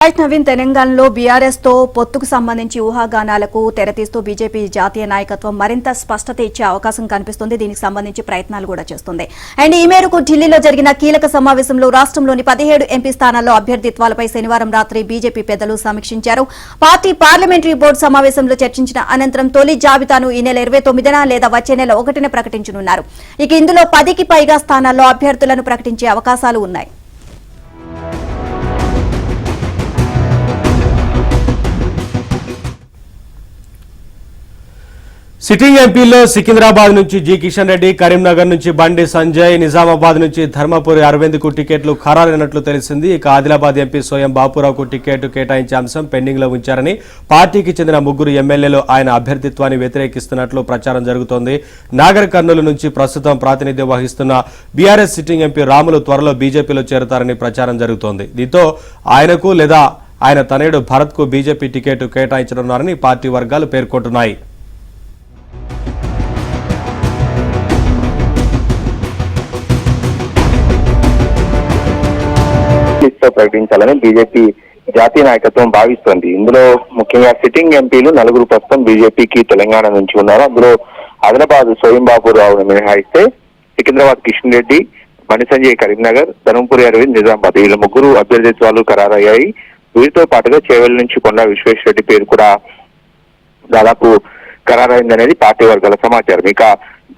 నవీన్ తెలంగాణలో బీఆర్ఎస్ తో పొత్తుకు సంబంధించి ఊహాగానాలకు తెరతీస్తూ బీజేపీ జాతీయ నాయకత్వం మరింత స్పష్టత ఇచ్చే అవకాశం కనిపిస్తుంది. దీనికి సంబంధించి ప్రయత్నాలు కూడా చేస్తుంది. అండ్ ఈ మేరకు ఢిల్లీలో జరిగిన కీలక సమావేశంలో రాష్ట్రంలోని 17 ఎంపీ స్థానాల్లో అభ్యర్థిత్వాలపై శనివారం రాత్రి బీజేపీ పెద్దలు సమీక్షించారు. పార్టీ పార్లమెంటరీ బోర్డు సమావేశంలో చర్చించిన అనంతరం తొలి జాబితాను ఈ నెల 29న లేదా వచ్చే నెల 1న ప్రకటించనున్నారు. ఇక ఇందులో 10కి పైగా స్థానాల్లో అభ్యర్థులను ప్రకటించే అవకాశాలు ఉన్నాయి. సిట్టింగ్ ఎంపీలో సికింద్రాబాద్ నుంచి జి కిషన్ రెడ్డి, కరీంనగర్ నుంచి బండి సంజయ్, నిజామాబాద్ నుంచి ధర్మపురి అరవింద్కు టికెట్లు ఖరారైనట్లు తెలిసింది. ఇక ఆదిలాబాద్ ఎంపీ సోయం బాపురావుకు టికెట్ కేటాయించే అంశం పెండింగ్ లో ఉంచారని పార్టీకి చెందిన 3 ఎమ్మెల్యేలు ఆయన అభ్యర్థిత్వాన్ని వ్యతిరేకిస్తున్నట్లు ప్రచారం జరుగుతోంది. నాగర్ కర్నూలు నుంచి ప్రస్తుతం ప్రాతినిధ్యం వహిస్తున్న బీఆర్ఎస్ సిట్టింగ్ ఎంపీ రాములు త్వరలో బీజేపీలో చేరతారని ప్రచారం జరుగుతోంది. దీంతో ఆయనకు లేదా ఆయన తనయుడు భరత్ కు బీజేపీ టికెట్ కేటాయించనున్నారని పార్టీ వర్గాలు పేర్కొంటున్నాయి. ప్రకటించాలని బీజేపీ జాతీయ నాయకత్వం భావిస్తోంది. ఇందులో ముఖ్యంగా సిట్టింగ్ ఎంపీలు 4 ప్రస్తుతం బీజేపీకి తెలంగాణ నుంచి ఉన్నారు. అందులో ఆదిలాబాద్ సోయం బాపురావును మినహాయిస్తే సికింద్రాబాద్ కిషన్ రెడ్డి, బండి సంజయ్ కరీంనగర్, ధర్మపురి అరవింద్ నిజామాబాద్ వీళ్ళ 3 అభ్యర్థిత్వాలు ఖరారయ్యాయి. వీరితో పాటుగా చేవెళ్ల నుంచి కొండా విశ్వేశ్వరరెడ్డి పేరు కూడా దాదాపు ఖరారైందనేది పార్టీ వర్గాల సమాచారం. ఇక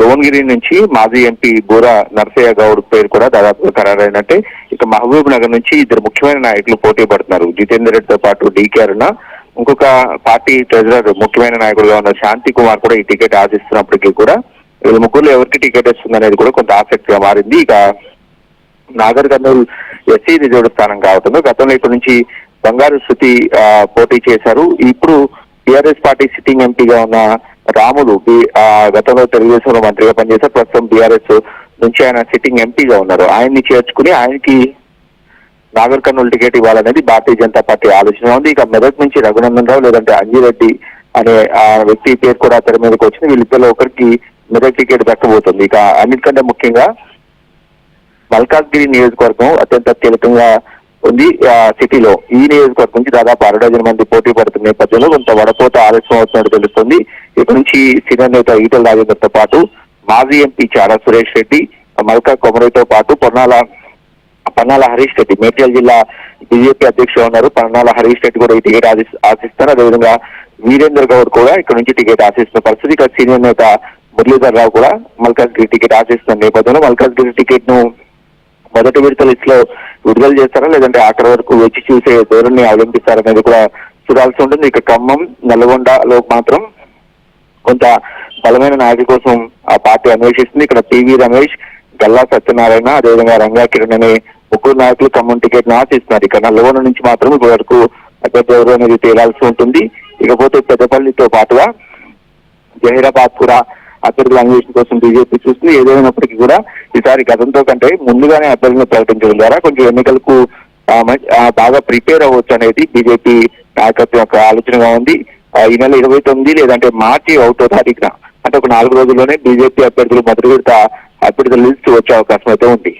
భువనగిరి నుంచి మాజీ ఎంపీ బూరా నరసయ్య గౌడ్ పేరు కూడా దాదాపుగా ఖరారైనట్టే. ఇక మహబూబ్ నగర్ నుంచి 2 ముఖ్యమైన నాయకులు పోటీ పడుతున్నారు. జితేందర్ రెడ్డితో పాటు డీకే అరుణ, ఇంకొక పార్టీ ట్రెజరర్ ముఖ్యమైన నాయకుడుగా ఉన్న శాంతి కుమార్ కూడా ఈ టికెట్ ఆశిస్తున్నప్పటికీ కూడా వీళ్ళ 3లో ఎవరికి టికెట్ వస్తుందనేది కూడా కొంత ఆసక్తిగా మారింది. ఇక నాగర్ కర్నూలు ఎస్సీ రిజర్వ్డ్ స్థానం కావటంతో గతంలో ఇక్కడి నుంచి బంగారు శృతి పోటీ చేశారు. ఇప్పుడు టీఆర్ఎస్ పార్టీ సిట్టింగ్ ఎంపీగా ఉన్న రాములు గతంలో తెలుగుదేశంలో మంత్రిగా పనిచేశారు. ప్రస్తుతం బీఆర్ఎస్ నుంచి ఆయన సిట్టింగ్ ఎంపీగా ఉన్నారు. ఆయన్ని చేర్చుకుని ఆయనకి నాగర్ కర్నూలు టికెట్ ఇవ్వాలనేది భారతీయ జనతా పార్టీ ఆలోచన ఉంది. ఇక మెదక్ నుంచి రఘునందన్ రావు లేదంటే అంజిరెడ్డి అనే వ్యక్తి పేరు కూడా తెర మీదకి వచ్చింది. వీళ్ళిద్దరిలో ఒకరికి మెదక్ టికెట్ దక్కబోతుంది. ఇక అన్నిటికంటే ముఖ్యంగా మల్కాజ్గిరి నియోజకవర్గం అత్యంత కీలకంగా ఉంది సిటీలో. ఈ నియోజకవర్గం నుంచి దాదాపు 6 డజన్ మంది పోటీ పడుతున్న నేపథ్యంలో కొంత వడపోత ఆలస్యం అవుతున్నట్టు తెలుస్తుంది. ఇక్కడ నుంచి సీనియర్ నేత ఈటెల రాజేందర్తో పాటు మాజీ ఎంపీ చాడా సురేష్ రెడ్డి, మల్కా కొమరైతో పాటు పన్నాల హరీష్ రెడ్డి, మేడ్చల్ జిల్లా బీజేపీ అధ్యక్షుడు ఉన్నారు. పన్నాల హరీష్ రెడ్డి కూడా ఈ టికెట్ ఆశిస్తారు. అదేవిధంగా వీరేందర్ గౌడ్ కూడా ఇక్కడ నుంచి టికెట్ ఆశిస్తున్న పరిస్థితి. ఇక్కడ సీనియర్ నేత మురళీధర్ రావు కూడా మల్కాజ్గిరి టికెట్ ఆశిస్తున్న నేపథ్యంలో మల్కాజ్గిరి టికెట్ ను మొదటి విడత లిస్ట్ లో విడుదల చేస్తారా లేదంటే ఆఖరి వరకు వేచి చూసే ధోరణి అవలంబిస్తారనేది కూడా చూడాల్సి ఉంటుంది. ఇక ఖమ్మం, నల్గొండలో మాత్రం కొంత బలమైన నాయకుల కోసం ఆ పార్టీ అన్వేషిస్తుంది. ఇక్కడ పివి రమేష్, గల్లా సత్యనారాయణ, అదేవిధంగా రంగా కిరణ్ అనే 3 నాయకులు ఖమ్మం టికెట్ ను ఆశిస్తున్నారు. ఇక నల్గొండ నుంచి మాత్రం ఇప్పటి వరకు అభ్యర్థి ఎవరు అనేది తేలాల్సి ఉంటుంది. ఇకపోతే పెద్దపల్లితో పాటుగా జహీరాబాద్ కూడా అభ్యర్థుల అన్వేషణ కోసం బీజేపీ చూస్తుంది. ఏదైనప్పటికీ కూడా ఈసారి గతంతో కంటే ముందుగానే అభ్యర్థులను ప్రకటించడం ద్వారా కొంచెం ఎన్నికలకు బాగా ప్రిపేర్ అవ్వచ్చు అనేది బీజేపీ నాయకత్వం యొక్క ఆలోచనగా ఉంది. ఈ నెల 29 లేదంటే మార్చి 1వ తారీఖున అంటే ఒక 4 రోజుల్లోనే బీజేపీ అభ్యర్థులు మొదటి విడత అభ్యర్థుల లిస్ట్ వచ్చే అవకాశం అయితే ఉంది.